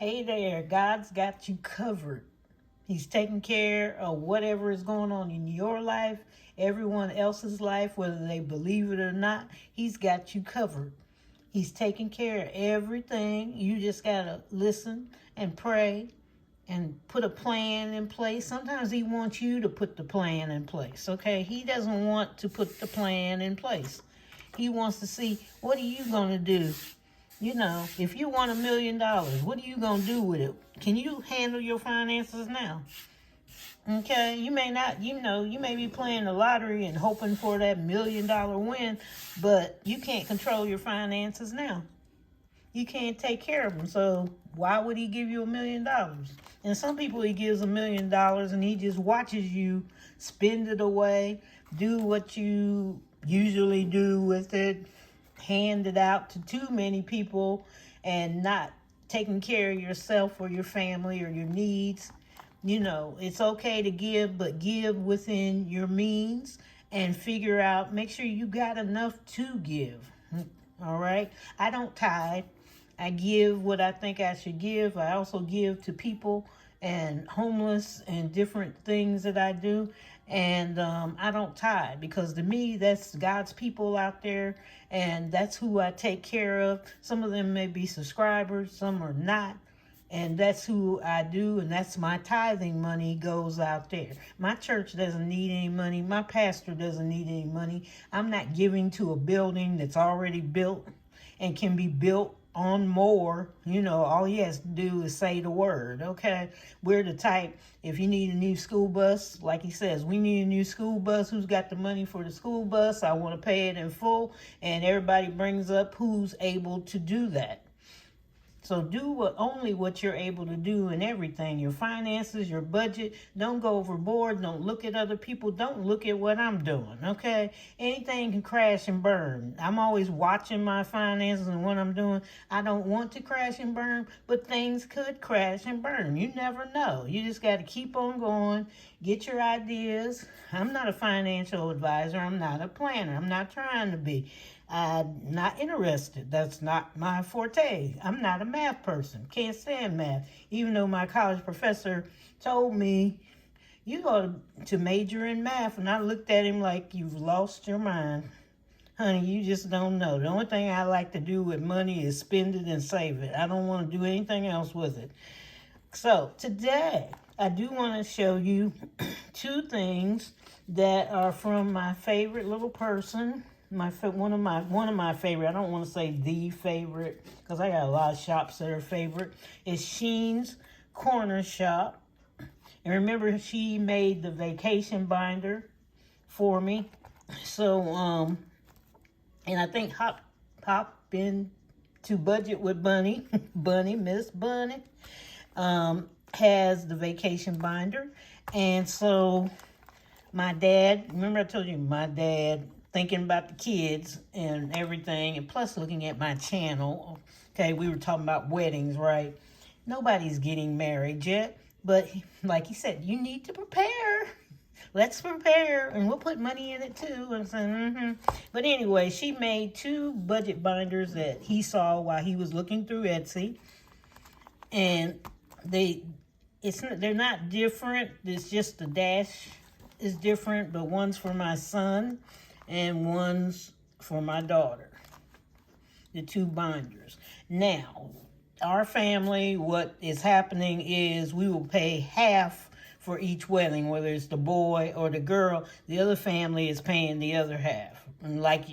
Hey there, God's got you covered. He's taking care of whatever is going on in your life, everyone else's life, whether they believe it or not. He's got you covered. He's taking care of everything. You just got to listen and pray and put a plan in place. Sometimes he wants you to put the plan in place, okay? He doesn't want to put the plan in place. He wants to see, what are you going to do? You know, if you want $1 million, what are you going to do with it? Can you handle your finances now? Okay, you may not, you may be playing the lottery and hoping for that $1 million win, but you can't control your finances now. You can't take care of them, so why would he give you $1 million? And some people, he gives $1 million and he just watches you spend it away, do what you usually do with it, hand it out to too many people, and not taking care of yourself or your family or your needs. You know, it's okay to give, but give within your means and figure out, make sure you got enough to give. All right? I don't tithe. I give what I think I should give. I also give to people and homeless and different things that I do. And I don't tithe because to me, that's God's people out there, and that's who I take care of. Some of them may be subscribers, some are not. And that's who I do, and that's my tithing money goes out there. My church doesn't need any money. My pastor doesn't need any money. I'm not giving to a building that's already built and can be built on more. You know, all he has to do is say the word, okay? We're the type, if you need a new school bus, like he says, we need a new school bus. Who's got the money for the school bus? I want to pay it in full. And everybody brings up who's able to do that. So do only what you're able to do in everything. Your finances, your budget. Don't go overboard. Don't look at other people. Don't look at what I'm doing, okay? Anything can crash and burn. I'm always watching my finances and what I'm doing. I don't want to crash and burn, but things could crash and burn. You never know. You just got to keep on going. Get your ideas. I'm not a financial advisor. I'm not a planner. I'm not trying to be. I'm not interested. That's not my forte. I'm not a math person. Can't stand math. Even though my college professor told me, you ought to major in math. And I looked at him like, you've lost your mind. Honey, you just don't know. The only thing I like to do with money is spend it and save it. I don't want to do anything else with it. So today, I do want to show you two things that are from my favorite little person. One of my favorite. I don't want to say the favorite because I got a lot of shops that are favorite. Is Sheen's Corner Shop, and remember she made the vacation binder for me. So and I think hop in to Budget with Bunny, Miss Bunny, has the vacation binder, and so my dad. Remember I told you my dad. Thinking about the kids and everything, and plus looking at my channel. Okay, we were talking about weddings, right? Nobody's getting married yet, but like he said, you need to prepare. Let's prepare, and we'll put money in it too. And so, But anyway, she made two budget binders that he saw while he was looking through Etsy, and they're not different. It's just the dash is different, but one's for my son and one's for my daughter, the two binders. Now, our family, what is happening is we will pay half for each wedding, whether it's the boy or the girl. The other family is paying the other half. And like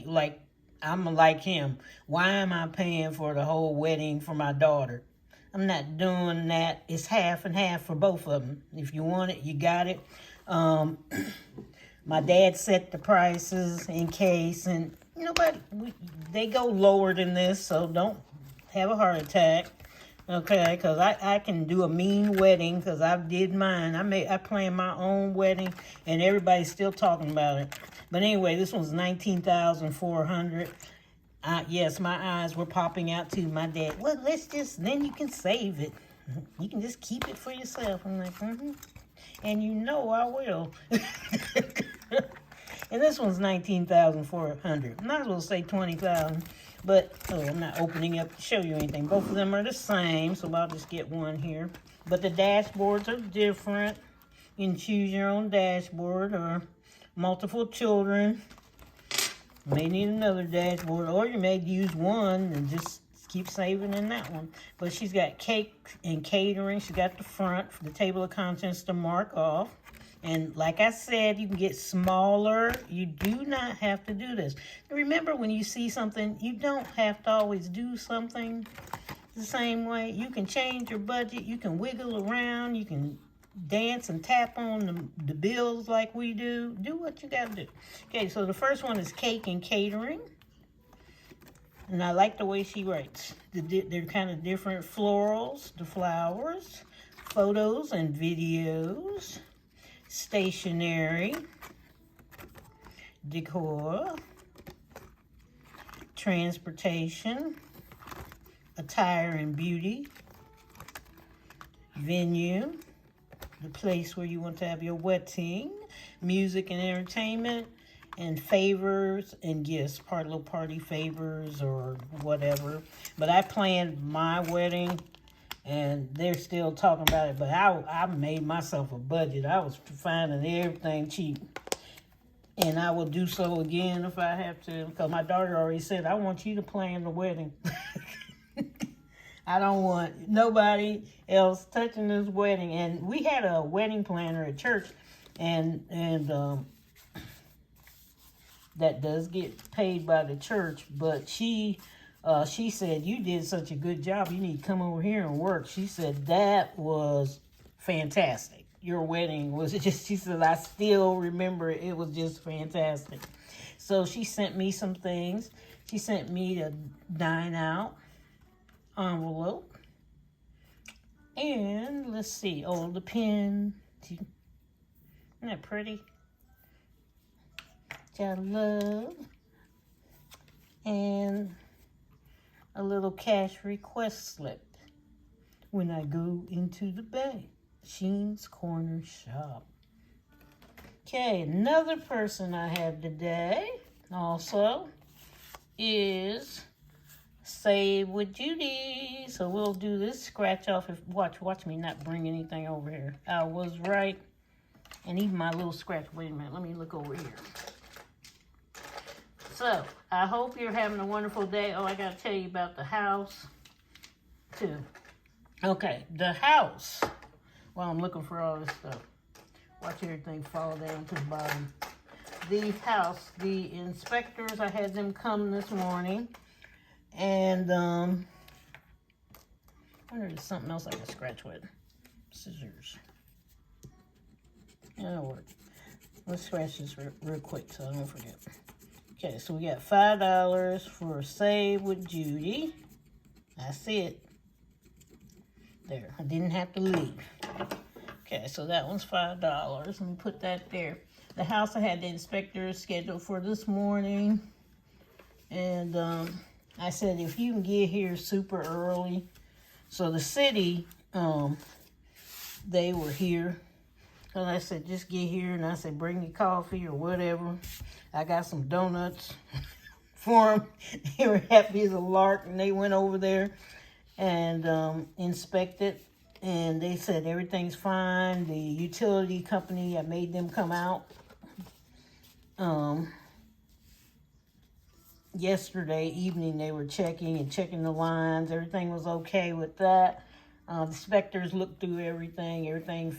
I'm like him. Why am I paying for the whole wedding for my daughter? I'm not doing that. It's half and half for both of them. If you want it, you got it. My dad set the prices in case, and they go lower than this, so don't have a heart attack, okay? Because I can do a mean wedding because I did mine. I planned my own wedding, and everybody's still talking about it. But anyway, this one's $19,400. Yes, my eyes were popping out too. My dad, well, then you can save it. You can just keep it for yourself. I'm like, and you know I will. And this one's $19,400. Might as well say $20,000. But, oh, I'm not opening up to show you anything. Both of them are the same, so I'll just get one here. But the dashboards are different. You can choose your own dashboard or multiple children. You may need another dashboard, or you may use one and just keep saving in that one. But she's got cake and catering. She's got the front for the table of contents to mark off. And like I said, you can get smaller. You do not have to do this. Remember, when you see something, you don't have to always do something the same way. You can change your budget. You can wiggle around. You can dance and tap on the bills like we do. Do what you got to do. Okay, so the first one is cake and catering. And I like the way she writes. They're kind of different florals, the flowers, photos and videos, stationery, decor, transportation, attire and beauty, venue, the place where you want to have your wedding, music and entertainment, and favors and gifts, little party favors or whatever. But I planned my wedding, and they're still talking about it, but I made myself a budget. I was finding everything cheap. And I will do so again if I have to, because my daughter already said, I want you to plan the wedding. I don't want nobody else touching this wedding. And we had a wedding planner at church, and that does get paid by the church, but she said, you did such a good job. You need to come over here and work. She said, that was fantastic. Your wedding was just, she said, I still remember it. It was just fantastic. So she sent me some things. She sent me a dine out envelope. And let's see, oh, the pen. Isn't that pretty? Which I love. And a little cash request slip when I go into the bank. Sheen's Corner Shop. Okay, another person I have today also is Save with Judy. So we'll do this scratch off. Watch me not bring anything over here. I was right. And even my little scratch. Wait a minute, let me look over here. So, I hope you're having a wonderful day. Oh, I got to tell you about the house, too. Okay, the house. While I'm looking for all this stuff. Watch everything fall down to the bottom. The house, the inspectors, I had them come this morning. And, I wonder if there's something else I can scratch with. Scissors. That'll work. Let's scratch this real quick so I don't forget. Okay, so we got $5 for Save with Judy. That's it. There, I didn't have to leave. Okay, so that one's $5. Let me put that there. The house, I had the inspectors scheduled for this morning. And I said, if you can get here super early. So the city, they were here. So I said, just get here. And I said, bring your coffee or whatever. I got some donuts for them. They were happy as a lark, and they went over there and inspected. And they said everything's fine. The utility company, I made them come out yesterday evening. They were checking the lines. Everything was okay with that. The inspectors looked through everything. Everything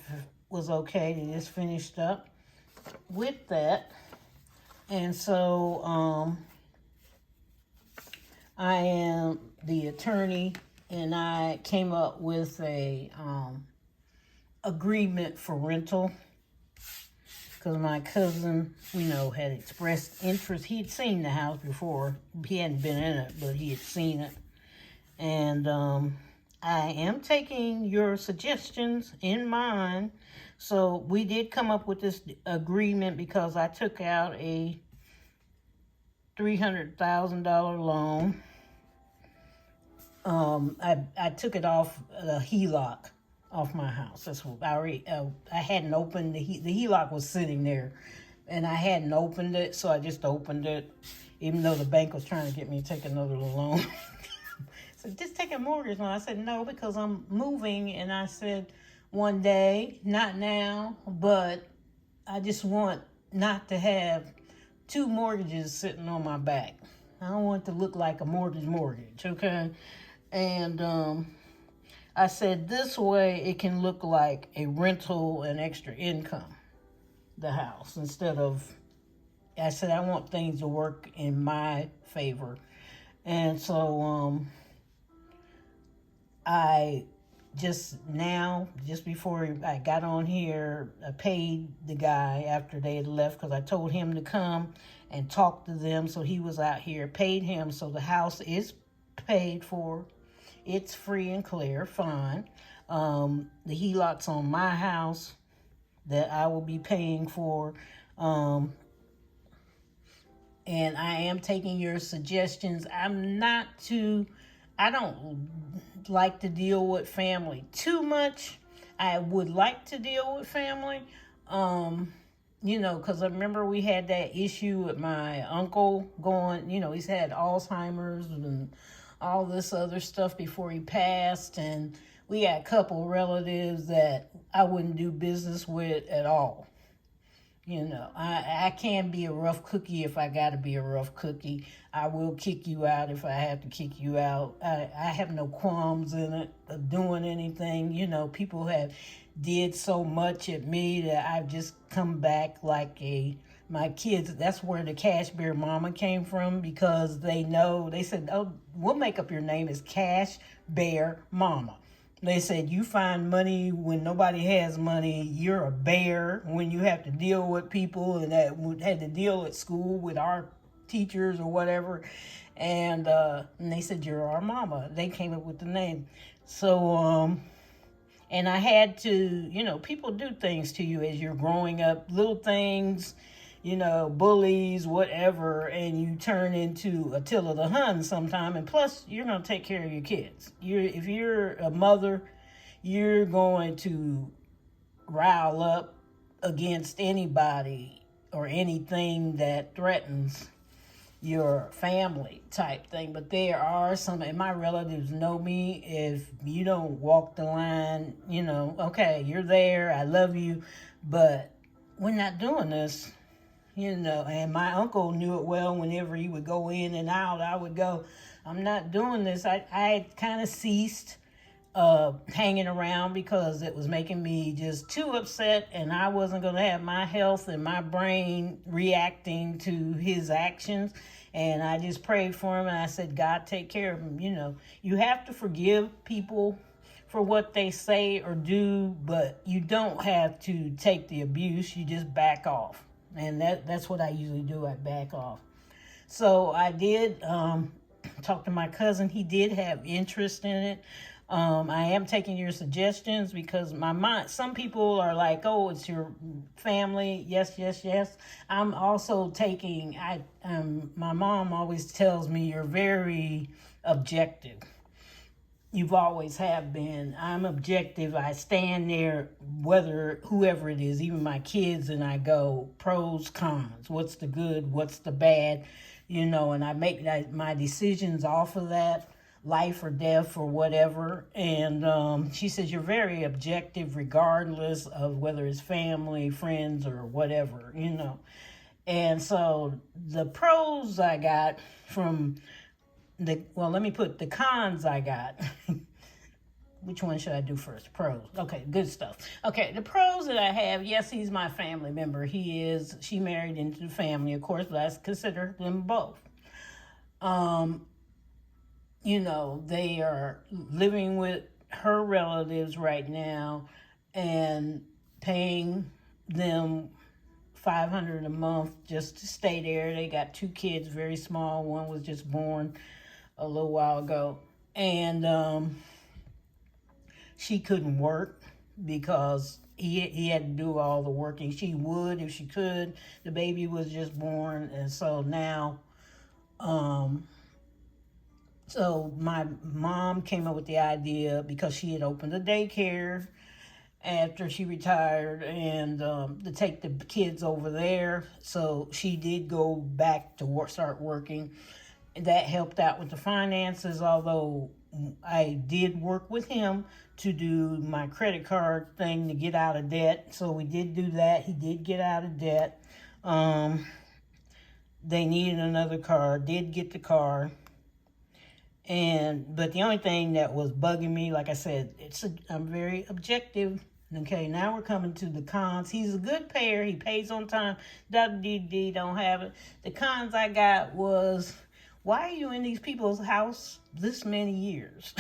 was okay. They just finished up with that. And so I am the attorney, and I came up with a agreement for rental, because my cousin, had expressed interest. He'd seen the house before. He hadn't been in it, but he had seen it. And I am taking your suggestions in mind. So we did come up with this agreement because I took out a $300,000 loan. I took it off the HELOC off my house. That's what I hadn't opened the HELOC was sitting there and I hadn't opened it, so I just opened it, even though the bank was trying to get me to take another loan. So just take a mortgage loan. I said, no, because I'm moving, and I said, one day, not now, but I just want not to have two mortgages sitting on my back. I don't want it to look like a mortgage, okay? And I said, this way it can look like a rental and extra income, the house, instead of, I said, I want things to work in my favor. And so I just before I got on here, I paid the guy after they had left, because I told him to come and talk to them. So he was out here, paid him. So the house is paid for. It's free and clear, fine. The HELOC's on my house that I will be paying for. And I am taking your suggestions. I don't like to deal with family too much. I would like to deal with family, because I remember we had that issue with my uncle going, he's had Alzheimer's and all this other stuff before he passed. And we got a couple relatives that I wouldn't do business with at all. I can be a rough cookie if I got to be a rough cookie. I will kick you out if I have to kick you out. I have no qualms in it of doing anything. People have did so much at me that I've just come back like my kids. That's where the Cash Bear Mama came from, because they said, oh, we'll make up your name as Cash Bear Mama. They said, you find money when nobody has money. You're a bear when you have to deal with people, and that had to deal at school with our teachers or whatever. And they said, you're our mama. They came up with the name. So, and I had to, people do things to you as you're growing up, little things, bullies, whatever, and you turn into Attila the Hun sometime. And plus, you're going to take care of your kids. If you're a mother, you're going to rile up against anybody or anything that threatens your family type thing. But there are some, and my relatives know me, if you don't walk the line, okay, you're there, I love you, but we're not doing this. And my uncle knew it well. Whenever he would go in and out, I would go, I'm not doing this. I kind of ceased hanging around because it was making me just too upset, and I wasn't going to have my health and my brain reacting to his actions. And I just prayed for him, and I said, God, take care of him. You have to forgive people for what they say or do, but you don't have to take the abuse. You just back off. And that's what I usually do. I back off. So I did talk to my cousin. He did have interest in it. I am taking your suggestions, because my mind, some people are like, oh, it's your family. Yes, yes, yes. I'm also taking, my mom always tells me, you're very objective. You've always have been. I'm objective. I stand there, whoever it is, even my kids, and I go pros, cons. What's the good? What's the bad? And I make my decisions off of that, life or death or whatever. And she says, you're very objective regardless of whether it's family, friends, or whatever, And so the pros I got from let me put the cons I got. Which one should I do first? Pros. Okay, good stuff. Okay, the pros that I have, yes, he's my family member. She married into the family, of course, but I consider them both. They are living with her relatives right now and paying them $500 a month just to stay there. They got 2 kids, very small. One was just born a little while ago, and she couldn't work because he had to do all the working. She would if she could. The baby was just born, and so now, so my mom came up with the idea, because she had opened a daycare, after she retired, and to take the kids over there. So she did go back to work, start working. That helped out with the finances, although I did work with him to do my credit card thing to get out of debt. So we did do that. He did get out of debt. They needed another car, did get the car. But the only thing that was bugging me, like I said, I'm very objective. Okay, now we're coming to the cons. He's a good payer. He pays on time. WDD don't have it. The cons I got was, why are you in these people's house this many years?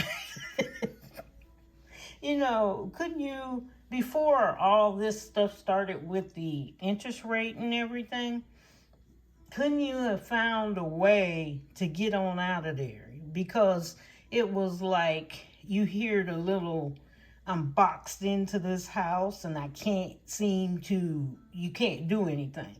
Couldn't you, before all this stuff started with the interest rate and everything, couldn't you have found a way to get on out of there? Because it was like you hear the little, I'm boxed into this house and I can't you can't do anything.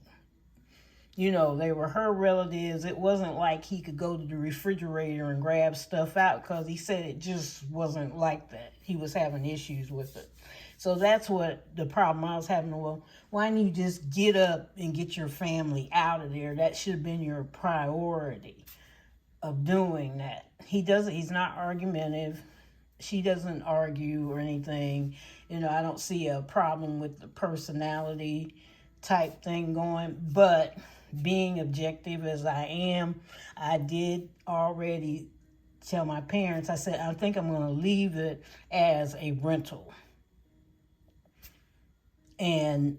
They were her relatives. It wasn't like he could go to the refrigerator and grab stuff out, because he said it just wasn't like that. He was having issues with it. So that's what the problem I was having. Well, why don't you just get up and get your family out of there? That should have been your priority of doing that. He's not argumentative. She doesn't argue or anything. I don't see a problem with the personality type thing going, but being objective as I am, I did already tell my parents, I said, I think I'm going to leave it as a rental. And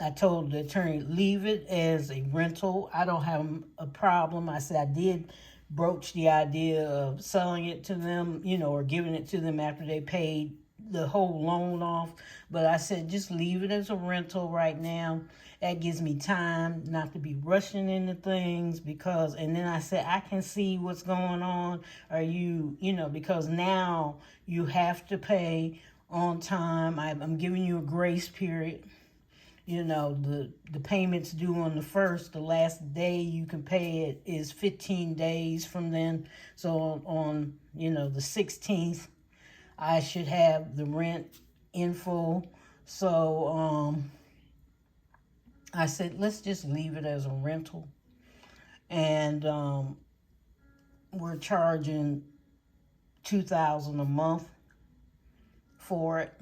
I told the attorney, leave it as a rental. I don't have a problem. I said, I did broach the idea of selling it to them, or giving it to them after they paid the whole loan off. But I said, just leave it as a rental right now. That gives me time not to be rushing into things, and then I said, I can see what's going on. Because now you have to pay on time. I'm giving you a grace period. The payment's due on the 1st. The last day you can pay it is 15 days from then. So on the 16th, I should have the rent in full. So I said, let's just leave it as a rental. And we're charging $2,000 a month for it.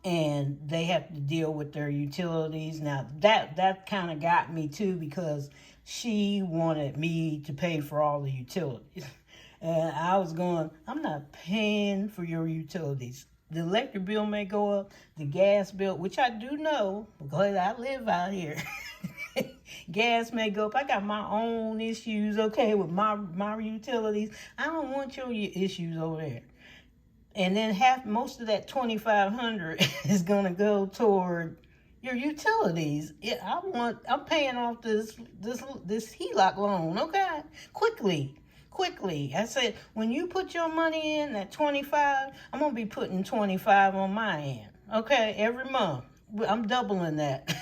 And they have to deal with their utilities. Now, that kind of got me, too, because she wanted me to pay for all the utilities. And I was going, I'm not paying for your utilities. The electric bill may go up, the gas bill, which I do know, because I live out here. Gas may go up. I got my own issues, okay, with my utilities. I don't want your issues over there. And then most of that $2,500 is gonna go toward your utilities. I'm paying off this HELOC loan, okay? Quickly. I said, when you put your money in, that 25, I'm gonna be putting 25 on my end, okay? Every month, I'm doubling that.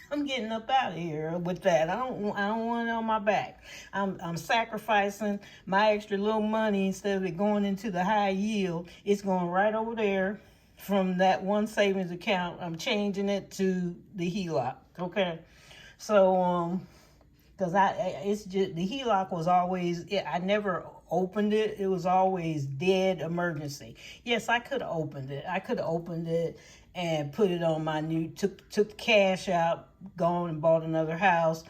I'm getting up out of here with that. I don't want it on my back. I'm sacrificing my extra little money. Instead of it going into the high yield, it's going right over there from that one savings account. I'm changing it to the HELOC. Okay, so because it's just the HELOC was always, I never opened it. It was always dead emergency. Yes, I could have opened it. And put it on my took cash out, gone and bought another house,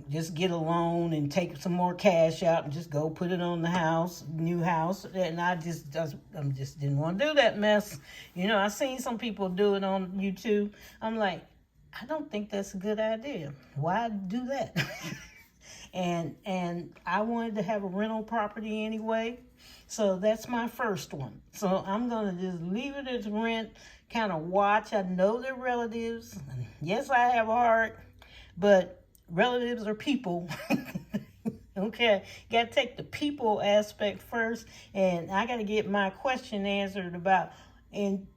just get a loan and take some more cash out and just go put it on the new house. And I just didn't want to do that mess. I seen some people do it on YouTube. I'm like, I don't think that's a good idea. Why do that? and I wanted to have a rental property anyway. So that's my first one. So I'm going to just leave it as rent, kind of watch. I know they're relatives. Yes, I have a heart, but relatives are people. Okay, got to take the people aspect first, and I got to get my question answered about, in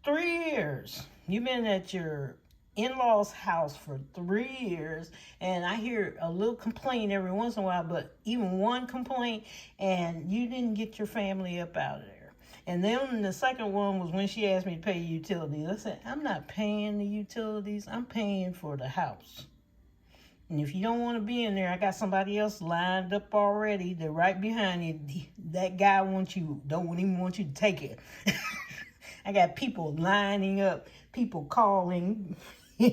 3 years, you've been at your in-laws house for 3 years, and I hear a little complaint every once in a while, but even one complaint, and you didn't get your family up out of there. And then the second one was when she asked me to pay utilities. I said, I'm not paying the utilities. I'm paying for the house. And if you don't want to be in there, I got somebody else lined up already. They're right behind you. That guy don't even want you to take it. I got people lining up, people calling,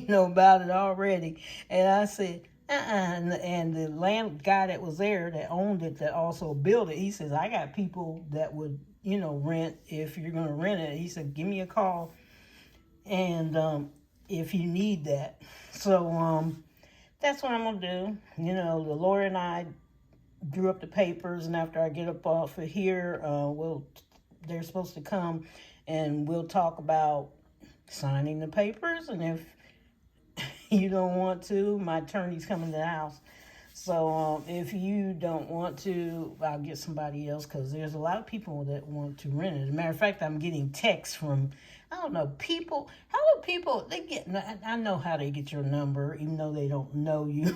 about it already. And I said, And the land guy that was there that owned it, that also built it, he says, I got people that would, rent if you're going to rent it. He said, give me a call. And if you need that. So, that's what I'm going to do. The lawyer and I drew up the papers, and after I get up off of here, they're supposed to come, and we'll talk about signing the papers, and if you don't want to, my attorney's coming to the house. So if you don't want to, I'll get somebody else, because there's a lot of people that want to rent it. As a matter of fact, I'm getting texts from, I don't know, people. How do people, I know how they get your number, even though they don't know you.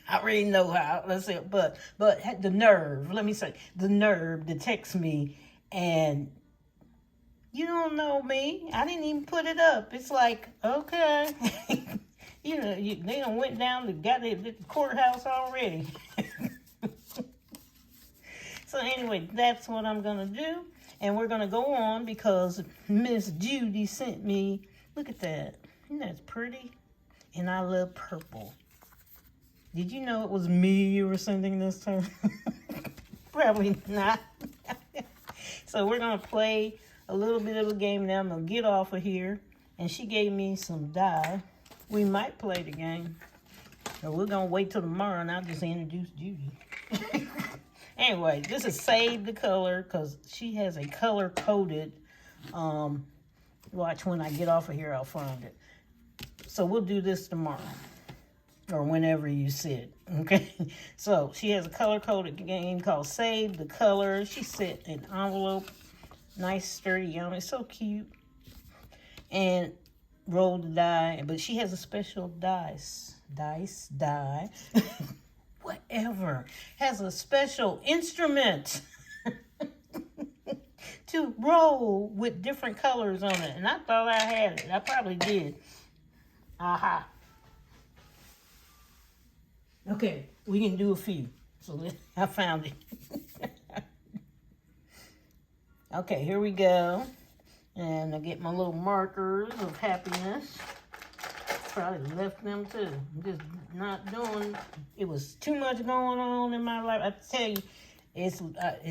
I already know how, let's say, but the nerve to text me, and you don't know me. I didn't even put it up. It's like, okay. They done went down got the courthouse already. So anyway, that's what I'm going to do. And we're going to go on because Miss Judy sent me, look at that. Isn't that pretty? And I love purple. Did you know it was me you were sending this to? Probably not. So we're going to play a little bit of a game now. I'm going to get off of here. And she gave me some dye. We might play the game. Or we're going to wait till tomorrow and I'll just introduce Judy. Anyway, this is Save the Color because she has a color-coded. Watch, when I get off of here, I'll find it. So we'll do this tomorrow. Or whenever you sit. Okay? So she has a color-coded game called Save the Color. She sent an envelope. Nice, sturdy on it. So cute. And roll the die, but she has a special die, whatever, has a special instrument to roll with different colors on it, and I thought I had it. I probably did. Aha. Okay, we can do a few. So I found it. Okay, here we go. And I get my little markers of happiness. Probably left them too. I'm just not doing, it was too much going on in my life. I tell you, it's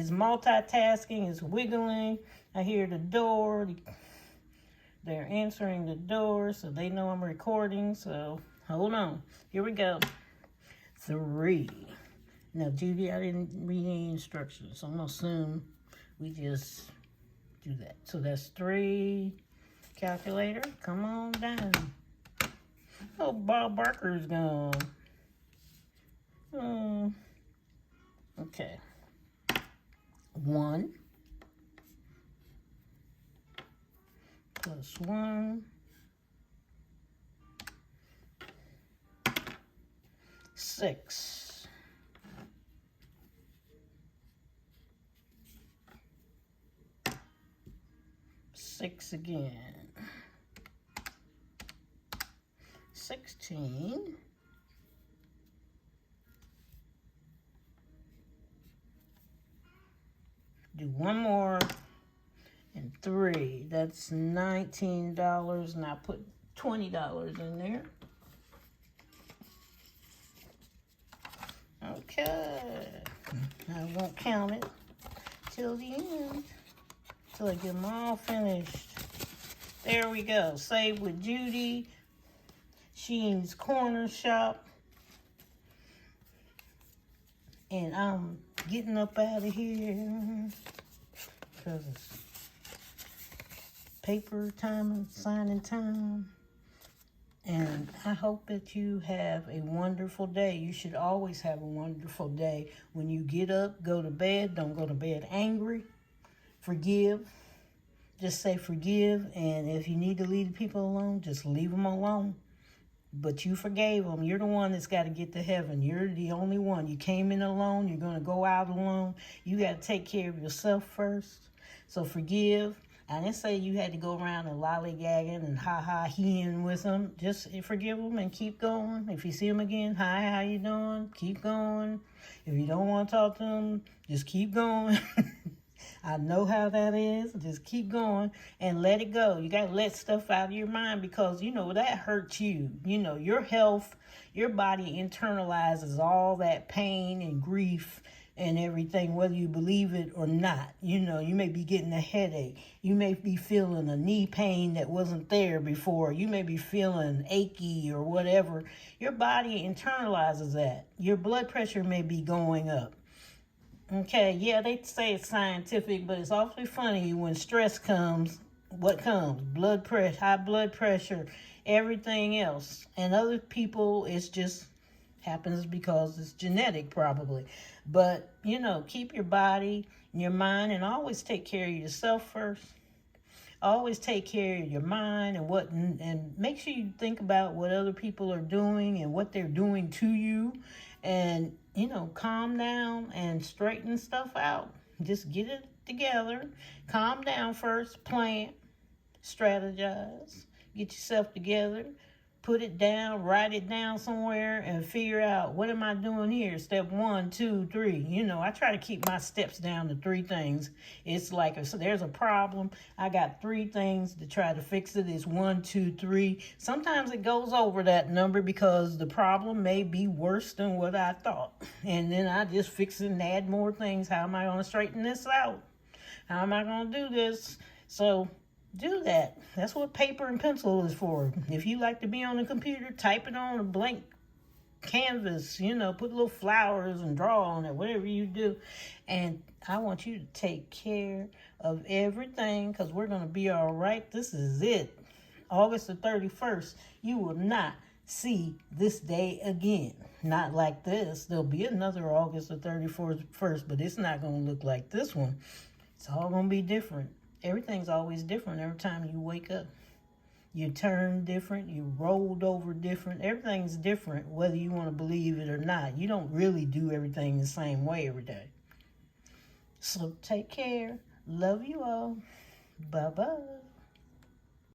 multitasking, it's wiggling. I hear the door. They're answering the door, so they know I'm recording. So hold on. Here we go. 3. Now, Judy, I didn't read any instructions, so I'm going to assume we just do that. So that's 3. Calculator, come on down. Oh, Bob Barker's gone. Okay. 1 plus 1 6. 6 again. 16. Do one more, and 3. That's $19, and I put $20 in there. Okay. I won't count it till the end, till I get them all finished. There we go. Save with Judy. Sheen's Corner Shop. And I'm getting up out of here because it's paper time and signing time. And I hope that you have a wonderful day. You should always have a wonderful day. When you get up, go to bed. Don't go to bed angry. Forgive. Just say forgive. And if you need to leave the people alone, just leave them alone. But you forgave them. You're the one that's got to get to heaven. You're the only one. You came in alone. You're going to go out alone. You got to take care of yourself first. So forgive. I didn't say you had to go around and lollygagging and ha-ha-heeing with them. Just forgive them and keep going. If you see them again, hi, how you doing? Keep going. If you don't want to talk to them, just keep going. I know how that is. Just keep going and let it go. You got to let stuff out of your mind because, that hurts you. Your health, your body internalizes all that pain and grief and everything, whether you believe it or not. You may be getting a headache. You may be feeling a knee pain that wasn't there before. You may be feeling achy or whatever. Your body internalizes that. Your blood pressure may be going up. Okay, yeah, they say it's scientific, but it's awfully funny when stress comes. What comes? Blood pressure, high blood pressure, everything else. And other people, it's just happens because it's genetic probably. But, keep your body, your mind, and always take care of yourself first. Always take care of your mind and make sure you think about what other people are doing and what they're doing to you. And, calm down and straighten stuff out. Just get it together. Calm down first. Plan. Strategize. Get yourself together. Put it down. Write it down somewhere and figure out, what am I doing here? Step 1, 2, 3. I try to keep my steps down to 3 things. It's like if there's a problem, I got 3 things to try to fix it. It's 1, 2, 3. Sometimes it goes over that number because the problem may be worse than what I thought. And then I just fix it and add more things. How am I going to straighten this out? How am I going to do this? So do that. That's what paper and pencil is for. If you like to be on the computer, type it on a blank canvas, put little flowers and draw on it, whatever you do. And I want you to take care of everything because we're going to be all right. This is it. August the 31st. You will not see this day again. Not like this. There'll be another August the 31st, but it's not going to look like this one. It's all going to be different. Everything's always different every time you wake up. You turn different. You rolled over different. Everything's different whether you want to believe it or not. You don't really do everything the same way every day. So take care. Love you all. Bye-bye.